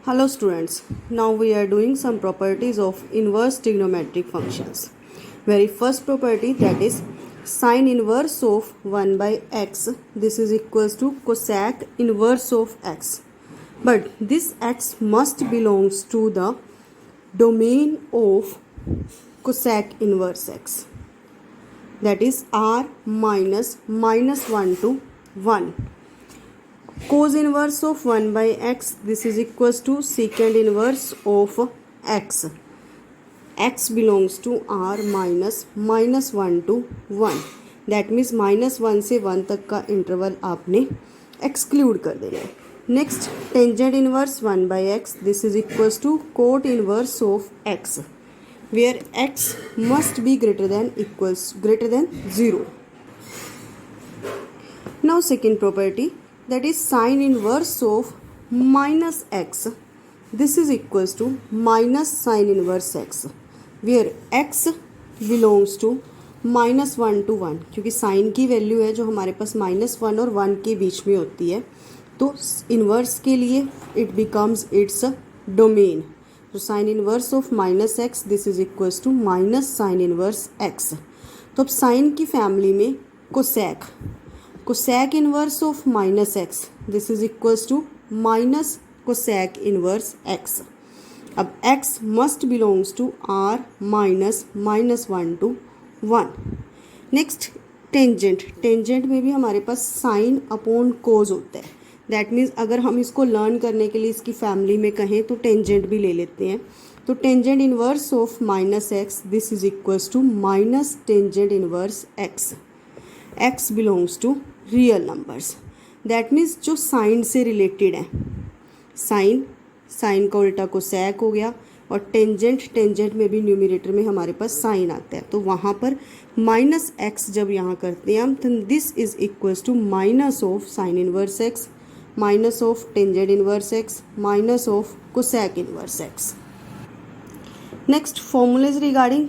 Hello students, now we are doing some properties of inverse trigonometric functions. Very first property, that is sine inverse of 1 by x. This is equals to cosec inverse of x. But this x must belongs to the domain of cosec inverse x. That is r minus 1 to 1. Cos inverse of 1 by x, this is equals to secant inverse of x. X belongs to r minus 1 to 1. That means -1 से 1 तक का interval आपने exclude कर देना है. Next tangent inverse 1 by x, this is equals to cot inverse of x, where x must be greater than 0. Now second property, that is sine inverse of minus x. This is equals to minus sine inverse x, where x belongs to -1 to 1. क्योंकि sign की value है जो हमारे पास -1 और 1 के बीच में होती है, तो इन्वर्स के लिए इट बिकम्स इट्स डोमेन. तो sine inverse of minus x, this is equals to minus sine inverse x. तो अब साइन की फैमिली में cosec inverse of minus x, this is equals to minus cosec inverse x. अब x must belongs to r minus -1 to 1. Next tangent में भी हमारे पास sine upon कोज होता है. दैट मीन्स अगर हम इसको लर्न करने के लिए इसकी फैमिली में कहें तो टेंजेंट भी ले लेते हैं. तो tangent inverse of minus x, this is equals to minus tangent inverse x. x belongs to real numbers. That means जो साइन से रिलेटेड है, साइन का उल्टा कोसेक हो गया, और टेंजेंट में भी न्यूमरेटर में हमारे पास साइन आता है, तो वहाँ पर माइनस एक्स जब यहाँ करते हैं हम, तो this is equals to minus of sine inverse x, minus of tangent inverse x, minus of cosec inverse x. Next formula is regarding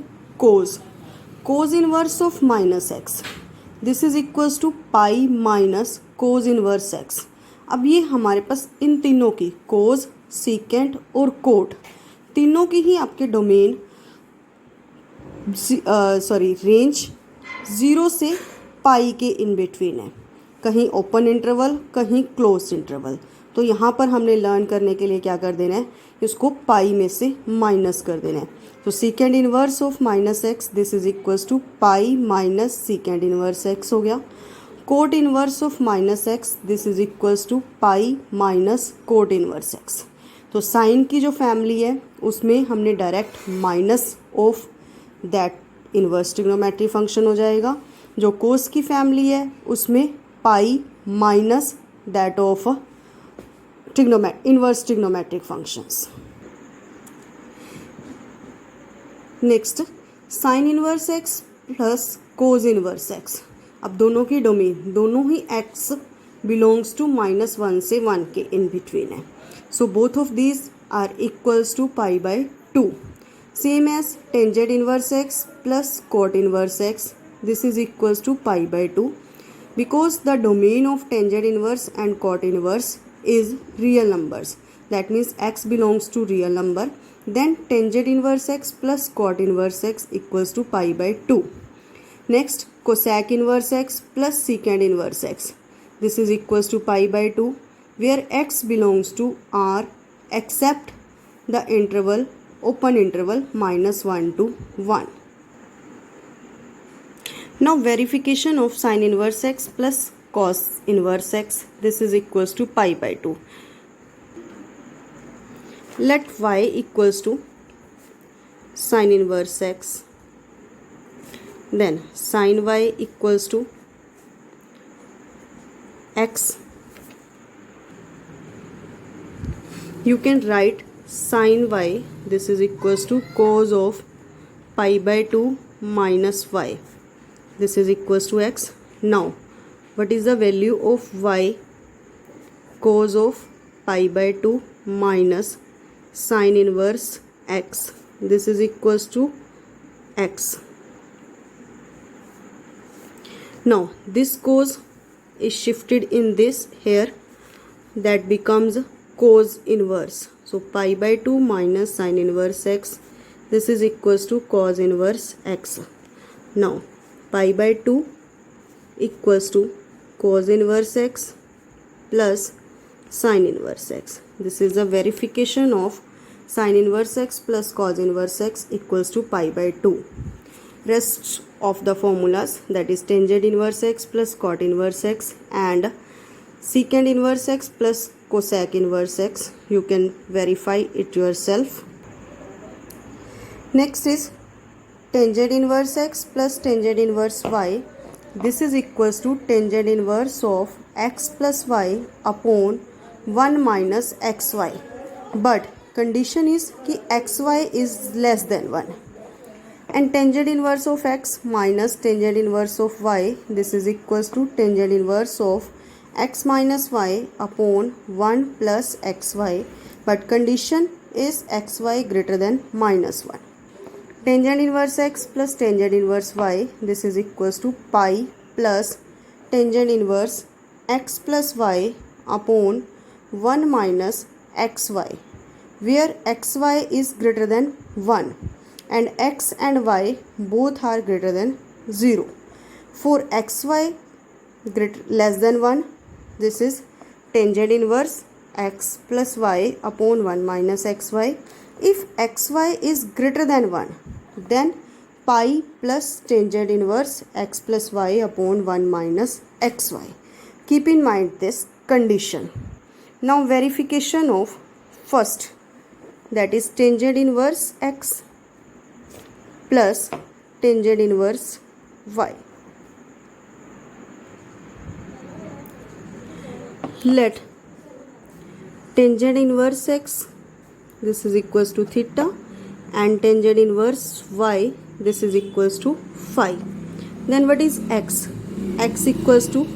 cos inverse of minus x, this is equals to pi minus cos inverse x. अब ये हमारे पास इन तीनों की कोज, secant और coat, तीनों की ही आपके domain range 0 से पाई के इन बिटवीन है. कहीं ओपन इंटरवल, कहीं क्लोज इंटरवल. तो यहाँ पर हमने लर्न करने के लिए क्या कर देना है, इसको पाई में से माइनस कर देना है. तो secant inverse of minus x, this is equals to pi minus secant inverse x हो गया. Cot inverse of minus x, this is equals to pi minus cot inverse x. तो साइन की जो फैमिली है उसमें हमने direct minus of that inverse trigonometry function हो जाएगा. जो कोस की फैमिली है उसमें pi minus that of inverse trigonometric functions. Next sine inverse x plus cause inverse x. अब दोनों की डोमेन, दोनों ही एक्स बिलोंग्स टू -1 से 1 के इन बिटवीन है. So both of these are equals to pi by 2. Same as tangent inverse x plus cot inverse x, this is equals to pi by 2. Because the domain of tangent inverse and cot inverse is real numbers, that means x belongs to real number, then tangent inverse x plus cot inverse x equals to pi by 2. Next cosec inverse x plus secant inverse x, this is equals to pi by 2, where x belongs to r except the interval, open interval -1 to 1. Now verification of sin inverse x plus cos inverse x, this is equals to pi by 2. Let y equals to sin inverse x, then sin y equals to x. You can write sin y, this is equals to cos of pi by 2 minus y, this is equals to x. Now what is the value of y? Cos of pi by 2 minus sin inverse x, this is equals to x. Now this cos is shifted in this here, that becomes cos inverse. So pi by 2 minus sin inverse x. This is equals to cos inverse x. Now pi by 2 equals to cos inverse x plus sin inverse x. This is a verification of sin inverse x plus cos inverse x equals to pi by 2. Rest of the formulas, that is tangent inverse x plus cot inverse x and secant inverse x plus cosec inverse x, you can verify it yourself. Next is tangent inverse x plus tangent inverse y. This is equals to tangent inverse of x plus y upon 1 minus xy. But condition is कि xy is less than 1. And tangent inverse of x minus tangent inverse of y, this is equals to tangent inverse of x minus y upon 1 plus xy, but condition is xy greater than minus 1. Tangent inverse x plus tangent inverse y, this is equals to pi plus tangent inverse x plus y upon 1 minus xy, where xy is greater than 1 and x and y both are greater than 0. For xy less than 1, this is tangent inverse x plus y upon 1 minus xy. If xy is greater than 1, then pi plus tangent inverse x plus y upon 1 minus xy. Keep in mind this condition. Now verification of first, that is tangent inverse x plus tangent inverse y. Let tangent inverse x, this is equals to theta, and tangent inverse y, this is equals to phi. Then what is x? X equals to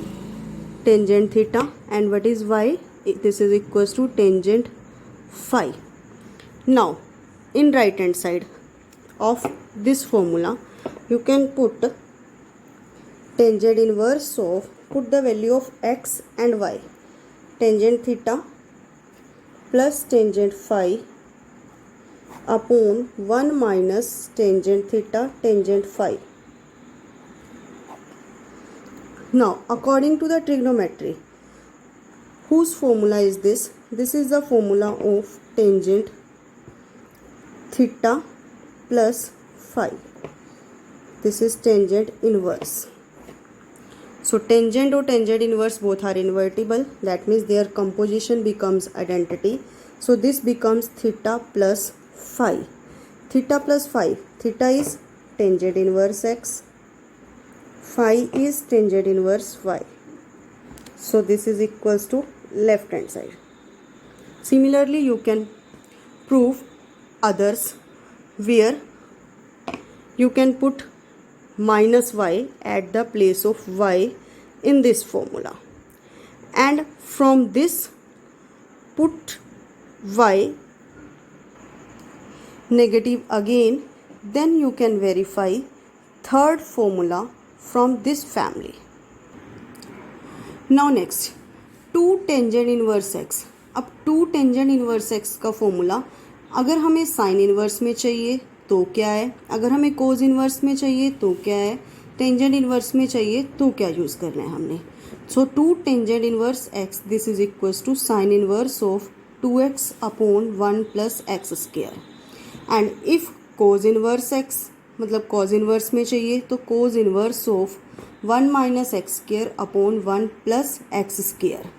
tangent theta, and what is y? This is equals to tangent phi. Now in right hand side of this formula, you can put tangent inverse of, put the value of x and y, tangent theta plus tangent phi upon 1 minus tangent theta tangent phi. Now according to the trigonometry, whose formula is this? This is the formula of tangent theta plus phi. This is tangent inverse. So tangent or tangent inverse both are invertible, that means their composition becomes identity. So this becomes theta plus phi. Theta plus phi, theta is tangent inverse x, phi is tangent inverse y. So this is equals to left hand side. Similarly you can prove others where you can put minus y at the place of y in this formula, and from this put y negative again, then you can verify third formula from this family. Now next 2 tangent inverse x. अब 2 tangent inverse x का formula अगर हमें sign inverse में चाहिए तो क्या है, अगर हमें कोस इन्वर्स में चाहिए तो क्या है, टेंजेंट इन्वर्स में चाहिए तो क्या यूज़ करना है हमने. So 2 tangent inverse x, this is equals to sine inverse of 2x upon 1 plus x square. And if cos inverse x मतलब कॉस इन्वर्स में चाहिए तो cos inverse of 1 minus x square upon 1 plus x square.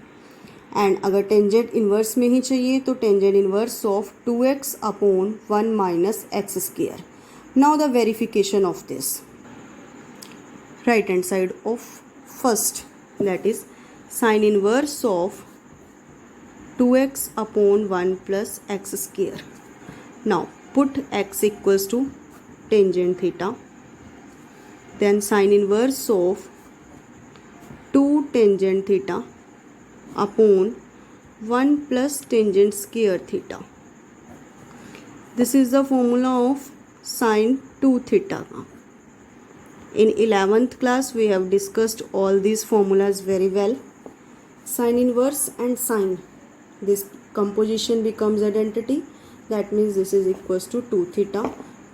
And अगर tangent inverse में ही चाहिए तो tangent inverse of 2x upon 1 minus x square. Now the verification of this, right hand side of first, that is sine inverse of 2x upon 1 plus x square. Now put x equals to tangent theta, then sin inverse of 2 tangent theta upon 1 plus tangent square theta. This is the formula of sin 2 theta. In 11th class we have discussed all these formulas very well. Sin inverse and sin, this composition becomes identity. That means this is equals to 2 theta.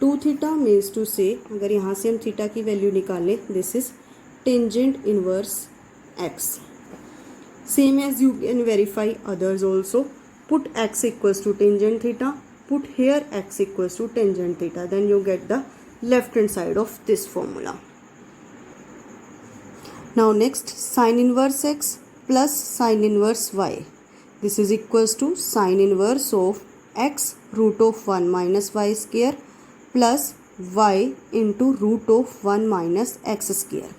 2 theta means to say, अगर यहाँ से हम theta की value निकालें, this is tangent inverse x. Same as you can verify others also. Put x equals to tangent theta. Put here x equals to tangent theta. Then you get the left hand side of this formula. Now next, sin inverse x plus sin inverse y. This is equals to sin inverse of x root of 1 minus y square plus y into root of 1 minus x square.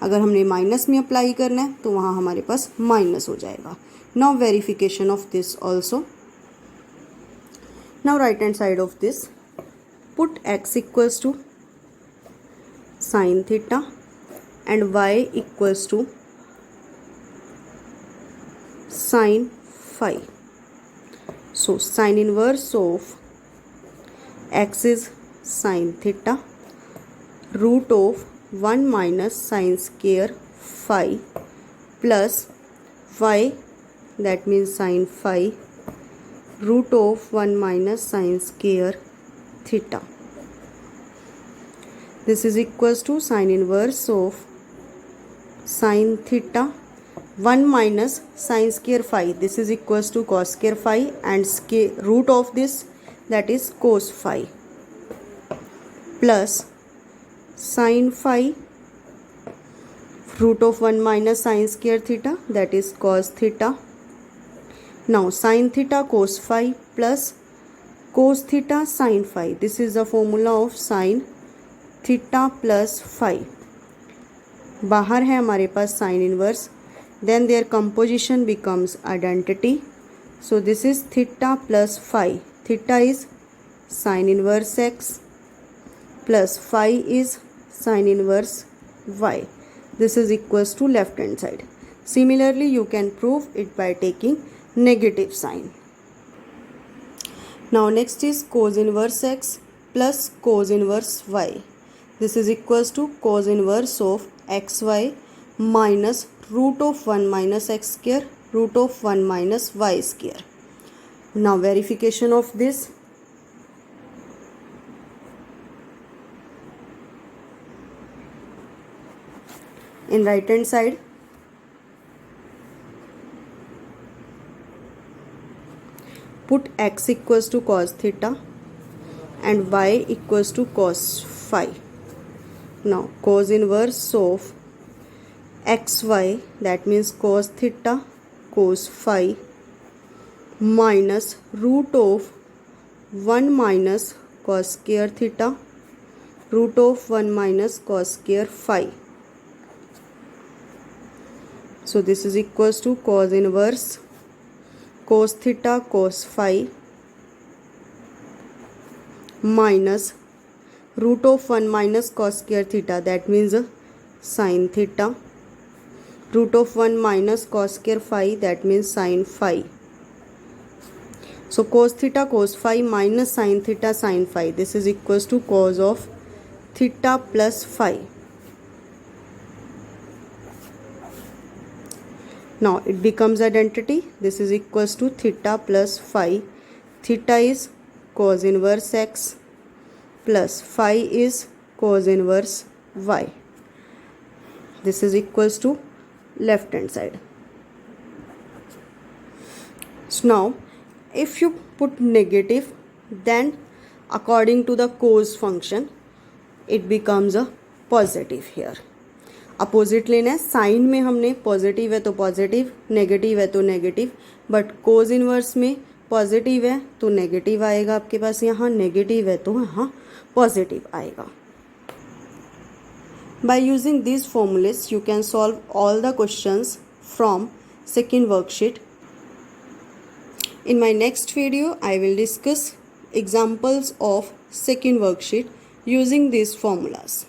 अगर हमने minus में apply करना है तो वहाँ हमारे पास minus हो जाएगा. Now verification of this also. Now right hand side of this, put x equals to sine theta and y equals to sine phi. So sine inverse of x is sine theta root of 1 minus sin square phi plus y, that means sin phi, root of 1 minus sin square theta. This is equals to sin inverse of sin theta 1 minus sin square phi. This is equals to cos square phi and root of this, that is cos phi, plus sin phi root of 1 minus sin square theta, that is cos theta. Now sin theta cos phi plus cos theta sin phi. This is the formula of sin theta plus phi. बाहर है हमारे पास sin inverse, then their composition becomes identity. So this is theta plus phi. Theta is sin inverse x plus phi is sin inverse y. This is equals to left hand side. Similarly, you can prove it by taking negative sign. Now next is cos inverse x plus cos inverse y. This is equals to cos inverse of xy minus root of 1 minus x square root of 1 minus y square. Now verification of this. In right hand side, put x equals to cos theta and y equals to cos phi. Now cos inverse of xy, that means cos theta cos phi minus root of 1 minus cos square theta root of 1 minus cos square phi. So this is equals to cos inverse cos theta cos phi minus root of 1 minus cos square theta, that means sin theta, root of 1 minus cos square phi, that means sin phi. So cos theta cos phi minus sin theta sin phi. This is equals to cos of theta plus phi. Now it becomes identity. This is equals to theta plus phi. Theta is cos inverse x plus phi is cos inverse y. This is equals to left hand side. So now if you put negative, then according to the cos function it becomes a positive here. Opposite लेना है. Sign में हमने positive है तो positive, negative है तो negative, but cause inverse में positive है तो नेगेटिव आएगा आपके पास, यहाँ नेगेटिव है तो यहाँ पॉजिटिव आएगा. By using this formulas you can solve all the questions from second worksheet. In my next video, I will discuss examples of second worksheet using these formulas.